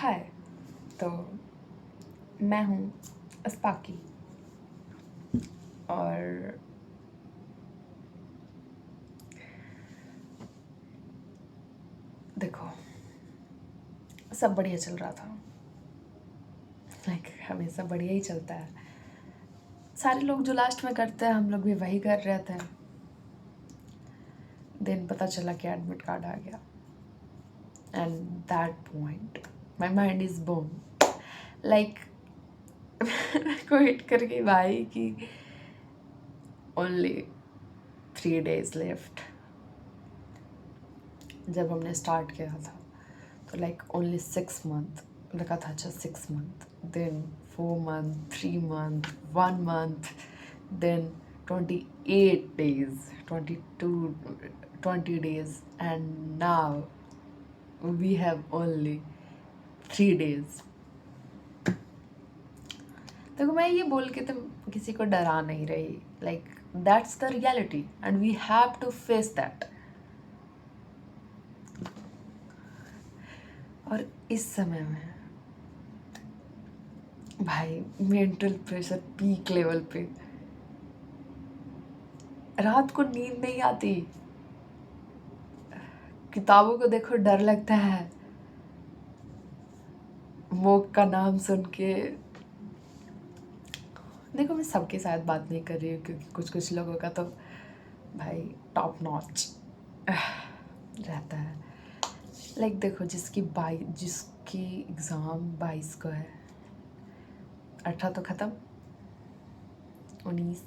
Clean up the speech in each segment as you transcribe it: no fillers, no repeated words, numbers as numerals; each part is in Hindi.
हाय, तो मैं हूँ अस्पाकी और देखो सब बढ़िया चल रहा था। हमेशा बढ़िया ही चलता है। सारे लोग जो लास्ट में करते हैं हम लोग भी वही कर रहे थे। दिन पता चला कि एडमिट कार्ड आ गया and that point my mind is boom. को हिट करके भाई कि ओनली 3 days लेफ्ट। जब हमने स्टार्ट किया था तो ओनली 6 month लगा था। अच्छा 6 month, then 4 month, 3 month, 1 month, then 28 days, 20 days, and now we have only 3 days. देखो मैं ये बोल के तो किसी को डरा नहीं रही। That's the reality and we have to face that. और इस समय में भाई मेंटल प्रेशर पीक लेवल पे। रात को नींद नहीं आती, किताबों को देखो डर लगता है, मोक का नाम सुन के। देखो मैं सबके साथ बात नहीं कर रही हूँ क्योंकि कुछ कुछ लोगों का तो भाई टॉप नॉच रहता है। देखो जिसकी एग्ज़ाम 22 को है, 18 तो ख़त्म, 19,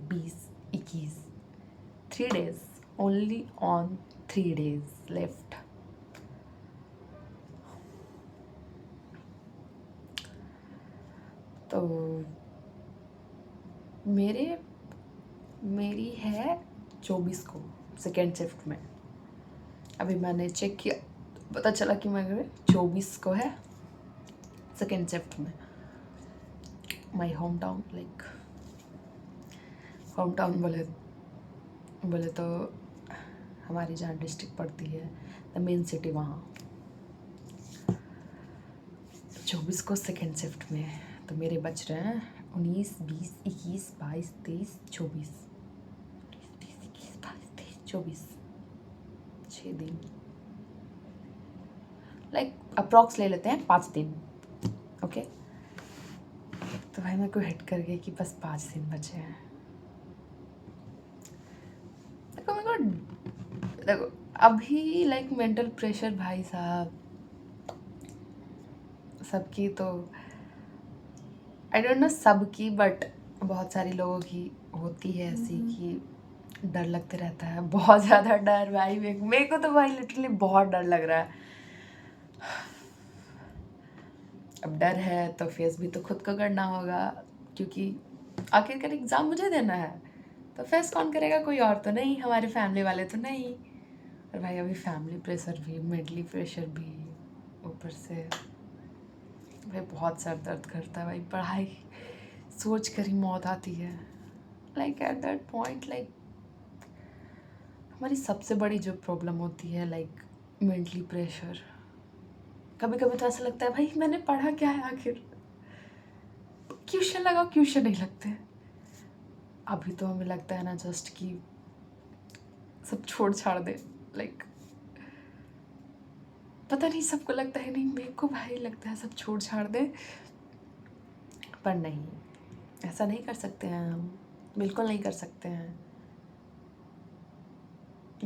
20, 21, 3 days, only on 3 days left. तो मेरी है 24 को सेकेंड शिफ्ट में। अभी मैंने चेक किया, पता चला कि मेरे 24 को है सेकेंड शिफ्ट में। माई होम टाउन बोले तो हमारी जहाँ डिस्ट्रिक्ट पड़ती है द मेन सिटी, वहाँ 24 को सेकेंड शिफ्ट में है। तो मेरे बच रहे हैं 19, 20, 21, 22, 23, 24, 24, 6 दिन। अप्रॉक्स ले लेते हैं 5 दिन। ओके तो भाई मेरे को हिट कर गया कि बस 5 दिन बचे हैं। देखो अभी मेंटल प्रेशर भाई साहब सबकी, तो आई डोंट नो सबकी, बट बहुत सारी लोगों की होती है ऐसी कि डर लगते रहता है। बहुत ज़्यादा डर भाई। मेरे को तो भाई लिटरली बहुत डर लग रहा है। अब डर है तो फेस भी तो खुद को करना होगा क्योंकि आखिरकार एग्ज़ाम मुझे देना है। तो फेस कौन करेगा? कोई और तो नहीं, हमारे फैमिली वाले तो नहीं। और भाई अभी फैमिली प्रेशर भी, मेंटली प्रेशर भी, ऊपर से भाई बहुत सर दर्द करता है भाई। पढ़ाई सोच कर ही मौत आती है। एट दैट पॉइंट हमारी सबसे बड़ी जो प्रॉब्लम होती है मेंटली प्रेशर। कभी कभी तो ऐसा लगता है भाई मैंने पढ़ा क्या है आखिर। क्वेश्चन लगाओ, क्वेश्चन नहीं लगते। अभी तो हमें लगता है ना जस्ट कि सब छोड़ छाड़ दे। पता नहीं सबको लगता है, नहीं मेरे को भाई लगता है सब छोड़ छाड़ दे। पर नहीं, ऐसा नहीं कर सकते हैं हम, बिल्कुल नहीं कर सकते हैं।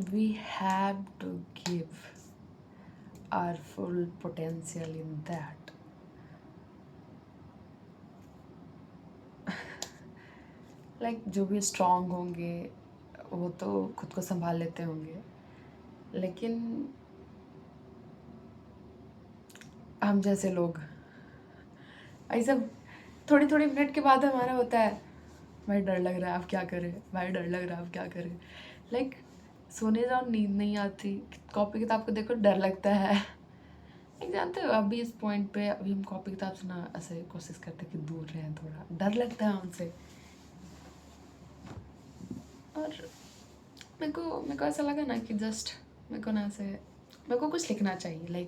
We have to give our full potential in that. जो भी स्ट्रांग होंगे वो तो खुद को संभाल लेते होंगे, लेकिन हम जैसे लोग भाई सब थोड़ी थोड़ी मिनट के बाद हमारा होता है भाई डर लग रहा है, अब क्या करें, भाई डर लग रहा है, अब क्या करें। सोने जाओ नींद नहीं आती, कॉपी किताब को देखो डर लगता है। जानते हो अभी इस पॉइंट पे अभी हम कॉपी किताब से ना ऐसे कोशिश करते कि दूर रहें, थोड़ा डर लगता है हमसे। और मेरे को ऐसा लगा ना कि जस्ट मेरे को ना ऐसे मेरे को कुछ लिखना चाहिए।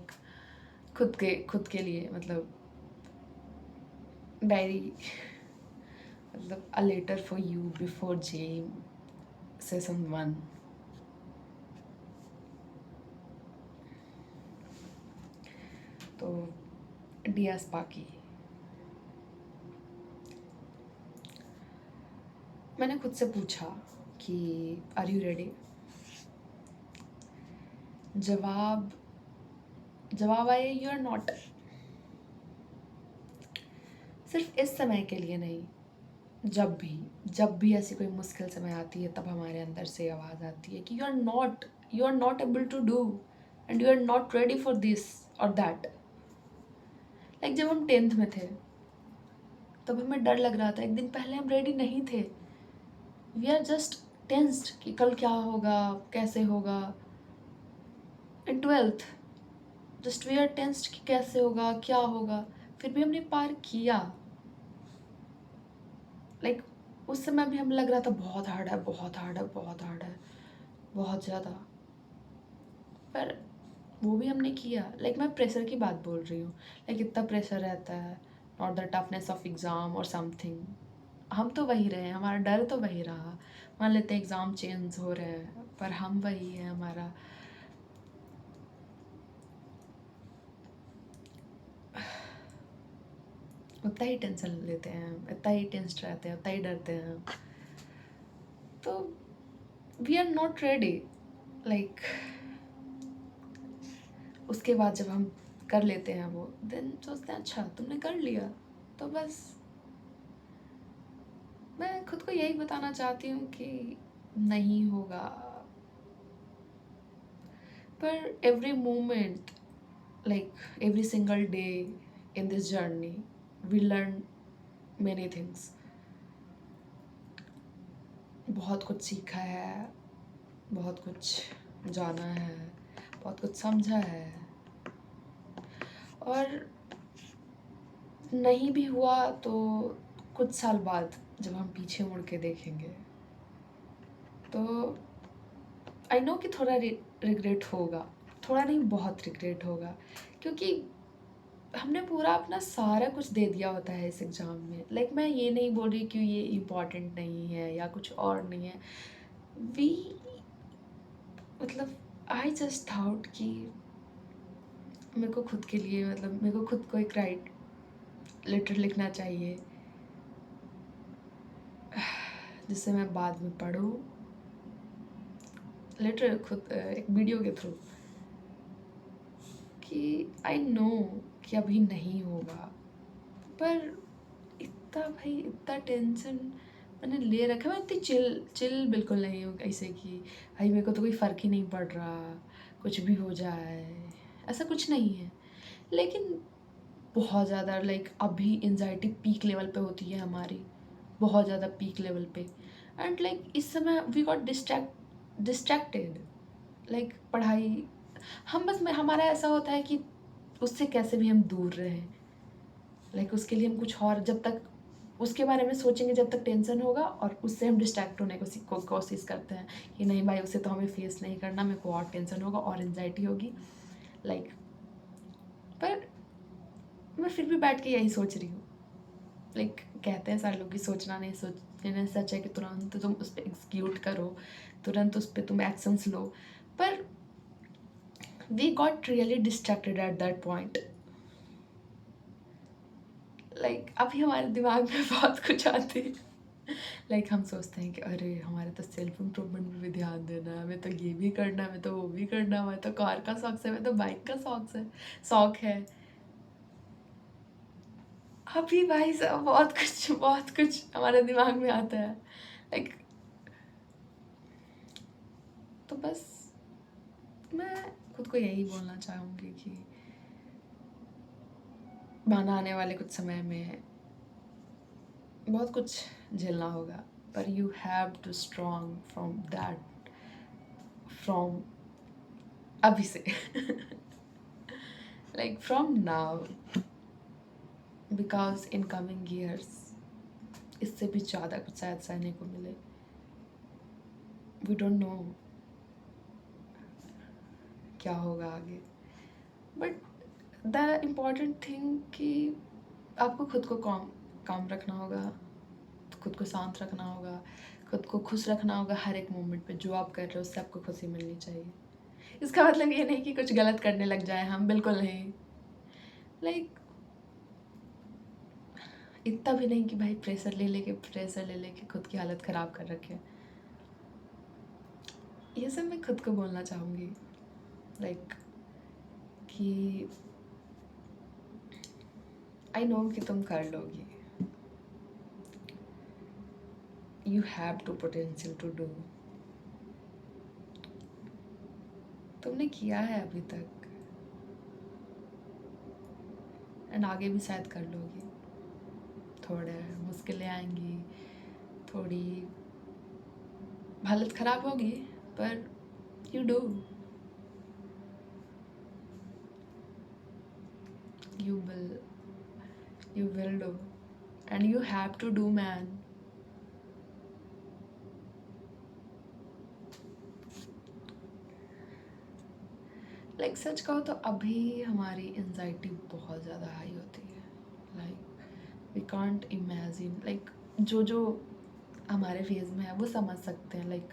खुद के लिए मतलब डायरी मतलब a letter for you before JEE Main session 1। तो डियर स्पार्की, मैंने खुद से पूछा कि आर यू रेडी। जवाब आए यू आर नॉट। सिर्फ इस समय के लिए नहीं, जब भी ऐसी कोई मुश्किल समय आती है तब हमारे अंदर से आवाज़ आती है कि you are not able to do and you are not ready for this और दैट। लाइक जब हम 10th में थे तब हमें डर लग रहा था, एक दिन पहले हम रेडी नहीं थे। वी आर जस्ट टेंस्ड कि कल क्या होगा, कैसे होगा। In 12th just we are tensed कि कैसे होगा, क्या होगा, फिर भी हमने पार किया। लाइक उस समय भी हमें लग रहा था बहुत हार्ड है, बहुत हार्ड है, बहुत हार्ड है, बहुत ज़्यादा, पर वो भी हमने किया। लाइक मैं प्रेशर की बात बोल रही हूँ। लाइक इतना प्रेशर रहता है, not the toughness of exam और समथिंग। हम तो वही रहे, हमारा डर तो वही रहा। मान लेते हैं एग्ज़ाम चेंज हो रहे हैं पर हम वही हैं। हमारा उतना ही टेंशन लेते हैं, इतना ही टेंस्ड रहते हैं, उतना ही डरते हैं। तो we are not ready. Like उसके बाद जब हम कर लेते हैं वो, देन सोचते हैं अच्छा तुमने कर लिया तो बस। मैं खुद को यही बताना चाहती हूँ कि नहीं होगा, पर every moment, like every single day in this journey we learn many things। बहुत कुछ सीखा है, बहुत कुछ जाना है, बहुत कुछ समझा है। और नहीं भी हुआ तो कुछ साल बाद जब हम पीछे मुड़ के देखेंगे तो आई नो कि थोड़ा रिग्रेट होगा, थोड़ा नहीं बहुत रिग्रेट होगा, क्योंकि हमने पूरा अपना सारा कुछ दे दिया होता है इस एग्ज़ाम में। लाइक मैं ये नहीं बोल रही कि ये इम्पॉर्टेंट नहीं है या कुछ और नहीं है। वी मतलब आई जस्ट थाउट कि मेरे को खुद के लिए, मतलब मेरे को खुद को एक लेटर लिखना चाहिए जिससे मैं बाद में पढूं। लेटर खुद एक वीडियो के थ्रू कि आई नो कि अभी नहीं होगा, पर इतना टेंशन मैंने ले रखा है। मैं इतनी चिल बिल्कुल नहीं हूँ ऐसे कि भाई मेरे को तो कोई फ़र्क ही नहीं पड़ रहा, कुछ भी हो जाए, ऐसा कुछ नहीं है। लेकिन बहुत ज़्यादा लाइक अभी एंजाइटी पीक लेवल पे होती है हमारी, बहुत ज़्यादा पीक लेवल पे। एंड लाइक इस समय वी गॉट डिस्ट्रैक्टेड। लाइक पढ़ाई, हम बस में हमारा ऐसा होता है कि उससे कैसे भी हम दूर रहें। लाइक उसके लिए हम कुछ और, जब तक उसके बारे में सोचेंगे जब तक टेंशन होगा, और उससे हम डिस्ट्रैक्ट होने को कोशिश करते हैं कि नहीं भाई उसे तो हमें फेस नहीं करना, मेरे को और टेंशन होगा और एंजाइटी होगी। लाइक पर मैं फिर भी बैठ के यही सोच रही हूँ। लाइक कहते हैं सारे लोग कि सोचना नहीं, सोचने से अच्छा है कि तुरंत तुम उस पर एग्जीक्यूट करो, तुरंत उस पर तुम एक्शंस लो। पर we got really distracted at that point. Like अभी हमारे दिमाग में बहुत कुछ आती है। लाइक हम सोचते हैं कि अरे हमारे तो सेल्फ इम्प्रूवमेंट में भी ध्यान देना है, हमें तो ये भी करना है, हमें तो वो भी करना है, हमें तो कार का शौक है, हमें तो बाइक का शौक है। अभी भाई साहब बहुत कुछ हमारे दिमाग में आता है। लाइक तो बस मैं खुद को यही बोलना चाहूँगी कि माना आने वाले कुछ समय में बहुत कुछ झेलना होगा, पर you have to strong from that, फ्रॉम अभी से like from now, because in coming years इससे भी ज़्यादा कुछ शायद सहने को मिले। वी डोंट नो क्या होगा आगे, बट द इम्पॉर्टेंट थिंग कि आपको खुद को काम काम रखना होगा, खुद को शांत रखना होगा, खुद को खुश रखना होगा हर एक मोमेंट पे। जो आप कर रहे हो उससे आपको खुशी मिलनी चाहिए। इसका मतलब ये नहीं कि कुछ गलत करने लग जाए हम, बिल्कुल नहीं। लाइक इतना भी नहीं कि भाई प्रेशर ले लेके खुद की हालत ख़राब कर रखे। ये सब मैं खुद को बोलना चाहूँगी, लाइक कि आई नो कि तुम कर लोगी। You have to potential to do. तुमने किया है अभी तक एंड आगे भी शायद कर लोगी। थोड़े मुश्किलें आएंगी, थोड़ी हालत ख़राब होगी, पर you do, you will do, and you have to do, man. Like such कहो तो अभी हमारी एंजाइटी बहुत ज़्यादा हाई होती है। Like we can't imagine, like जो हमारे फेज में है वो समझ सकते हैं। Like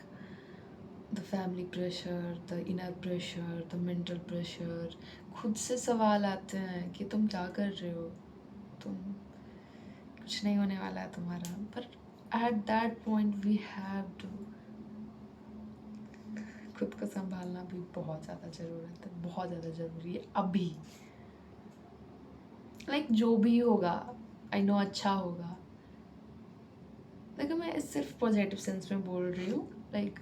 the family pressure, the inner pressure, the mental pressure. खुद से सवाल आते हैं कि तुम क्या कर रहे हो, तुम कुछ नहीं होने वाला है तुम्हारा। पर at that point we have to खुद को संभालना भी बहुत ज़्यादा ज़रूरत है, बहुत ज़्यादा ज़रूरी है अभी। लाइक जो भी होगा आई नो अच्छा होगा। देखो मैं इस सिर्फ पॉजिटिव सेंस में बोल रही हूँ। लाइक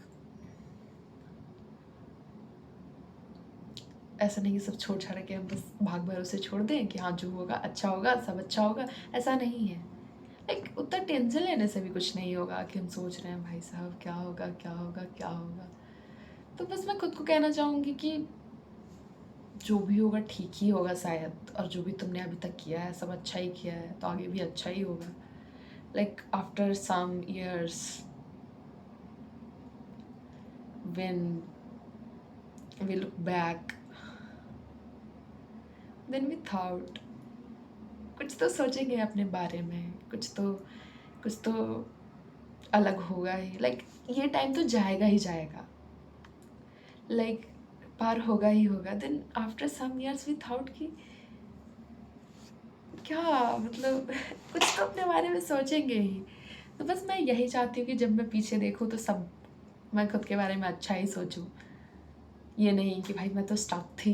ऐसा नहीं कि सब छोड़ छाड़ के हम बस भाग भरोसे छोड़ दें कि हाँ जो होगा अच्छा होगा, सब अच्छा होगा, ऐसा नहीं है। लाइक उतना टेंशन लेने से भी कुछ नहीं होगा कि हम सोच रहे हैं भाई साहब क्या होगा क्या होगा क्या होगा। तो बस मैं खुद को कहना चाहूँगी कि जो भी होगा ठीक ही होगा शायद, और जो भी तुमने अभी तक किया है सब अच्छा ही किया है, तो आगे भी अच्छा ही होगा। Like after some years when we look back, then we thought कुछ तो सोचेंगे अपने बारे में, कुछ तो अलग होगा ही। लाइक ये टाइम तो जाएगा ही जाएगा, लाइक पार होगा ही होगा। Then after some years we thought कि क्या मतलब कुछ तो अपने बारे में सोचेंगे ही। तो बस मैं यही चाहती हूँ कि जब मैं पीछे देखूँ तो सब मैं खुद के बारे में अच्छा ही सोचूं। ये नहीं कि भाई मैं तो स्टक थी,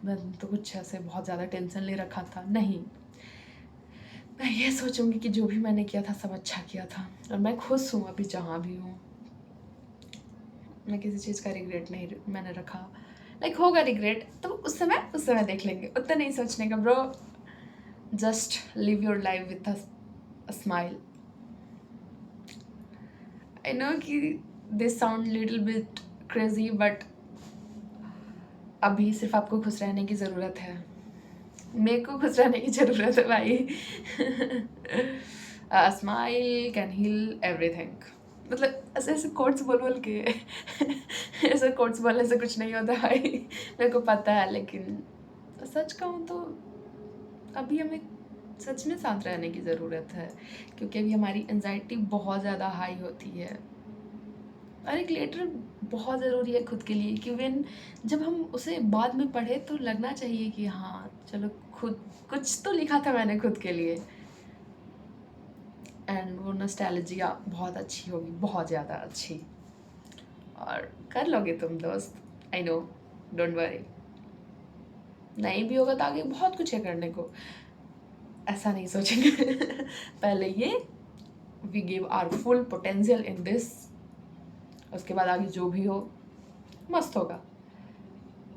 मैं तो कुछ ऐसे बहुत ज़्यादा टेंशन ले रखा था, नहीं। मैं ये सोचूंगी कि जो भी मैंने किया था सब अच्छा किया था, और मैं खुश हूँ अभी जहाँ भी हूँ। मैं किसी चीज़ का रिग्रेट नहीं मैंने रखा। लाइक होगा रिग्रेट तो उस समय देख लेंगे, उतना नहीं सोचने का bro. Just live your life with a smile. I know कि this sound little bit crazy, but अभी सिर्फ आपको खुश रहने की ज़रूरत है, मेरे को खुश रहने की ज़रूरत है भाई। Smile can heal everything. मतलब ऐसे ऐसे कोट्स बोल के ऐसे कोट्स बोलने से कुछ नहीं होता भाई, मेरे को पता है। लेकिन सच कहूँ तो अभी हमें सच में शांत रहने की ज़रूरत है, क्योंकि अभी हमारी एंजाइटी बहुत ज़्यादा हाई होती है। और एक लेटर बहुत ज़रूरी है खुद के लिए, कि व्हेन जब हम उसे बाद में पढ़े तो लगना चाहिए कि हाँ चलो खुद कुछ तो लिखा था मैंने खुद के लिए। एंड वो नॉस्टैल्जिया बहुत अच्छी होगी, बहुत ज़्यादा अच्छी, और कर लोगे तुम दोस्त। I know, don't worry. नहीं भी होगा तो आगे बहुत कुछ है करने को, ऐसा नहीं सोचेंगे। पहले ये we give our full potential in this, उसके बाद आगे जो भी हो मस्त होगा।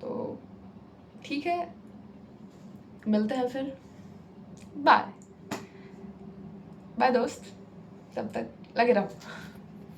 तो ठीक है, मिलते हैं फिर। बाय बाय दोस्त, तब तक लगे रहो।